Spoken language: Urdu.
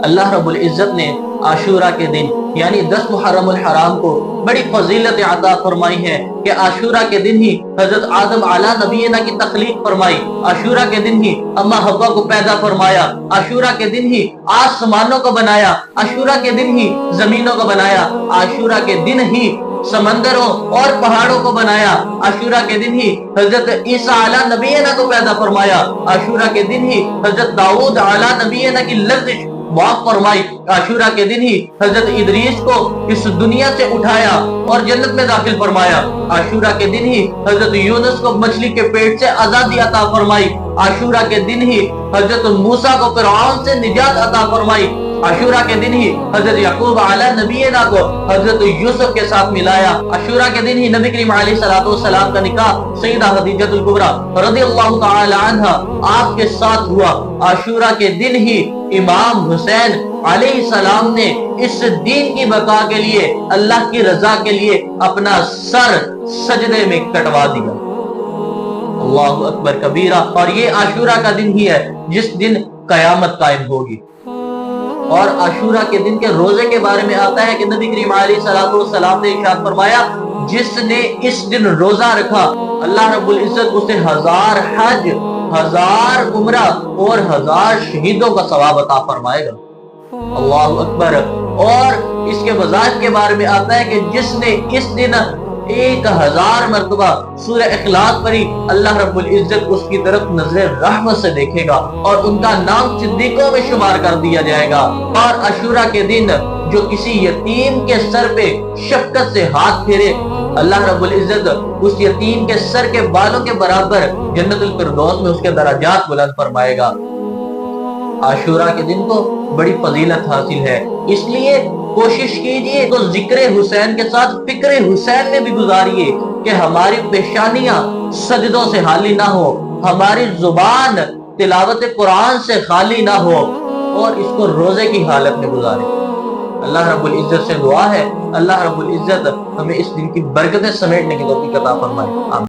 اللہ رب العزت نے عاشورہ کے دن یعنی 10 محرم الحرام کو بڑی فضیلت عطا فرمائی ہے کہ عاشورہ کے دن ہی حضرت آدم علیہ نبینا کی تخلیق فرمائی، عاشورہ کے دن ہی اماں حوا کو پیدا فرمایا، عاشورہ کے دن ہی آسمانوں کو بنایا، عاشورہ کے دن ہی زمینوں کو بنایا، عاشورہ کے دن ہی سمندروں اور پہاڑوں کو بنایا، عاشورہ کے دن ہی حضرت عیسیٰ علیہ نبینا کو پیدا فرمایا، عاشورہ کے دن ہی حضرت داؤد علیہ نبینا کی لرزش معاف فرمائی، عاشورہ کے دن ہی حضرت ادریس کو اس دنیا سے اٹھایا اور جنت میں داخل فرمایا، عاشورہ کے دن ہی حضرت یونس کو مچھلی کے پیٹ سے آزادی عطا فرمائی، عاشورہ کے دن ہی حضرت موسیٰ کو فرعون سے نجات عطا فرمائی، عاشورہ کے دن ہی حضرت یعقوب علیہ نبینا کو حضرت یوسف کے ساتھ ملایا، عاشورہ کے دن ہی نبی کریم علیہ السلام کا نکاح سیدہ خدیجہ الکبریٰ رضی اللہ تعالی عنہا آپ کے ساتھ ہوا، عاشورہ کے دن ہی امام حسین علیہ السلام نے اس دین کی بقا کے لیے اللہ کی رضا کے لیے اپنا سر سجدے میں کٹوا دیا۔ اللہ اکبر کبیرہ۔ اور یہ عاشورہ کا دن ہی ہے جس دن قیامت قائم ہوگی۔ اور عاشورہ کے دن کے روزے کے بارے میں آتا ہے کہ نبی کریم علیہ السلام نے ارشاد فرمایا جس نے اس دن روزہ رکھا اللہ رب العزت اسے 1000 حج، 1000 عمرہ اور 1000 شہیدوں کا ثواب عطا فرمائے گا۔ اللہ اکبر۔ اور اس کے وظائف کے بارے میں آتا ہے کہ جس نے اس دن 1000 مرتبہ سورہ اخلاص پڑھی اللہ رب العزت اس کی طرف نظر رحمت سے دیکھے گا اور ان کا نام صدیقوں میں شمار کر دیا جائے گا۔ اور عاشورہ کے دن جو کسی یتیم کے سر پہ شفقت سے ہاتھ پھیرے اللہ رب العزت اس یتیم کے سر کے بالوں کے برابر جنت الفردوس میں اس کے درجات بلند فرمائے گا۔ عاشورہ کے دن کو بڑی فضیلت حاصل ہے، اس لیے کوشش کیجئے تو ذکر حسین کے ساتھ فکر حسین میں بھی گزاریے کہ ہماری پیشانیاں سجدوں سے خالی نہ ہو، ہماری زبان تلاوت قرآن سے خالی نہ ہو، اور اس کو روزے کی حالت میں گزارے۔ اللہ رب العزت سے دعا ہے اللہ رب العزت ہمیں اس دن کی برکتیں سمیٹنے کی توفیق عطا فرمائے۔ آمین۔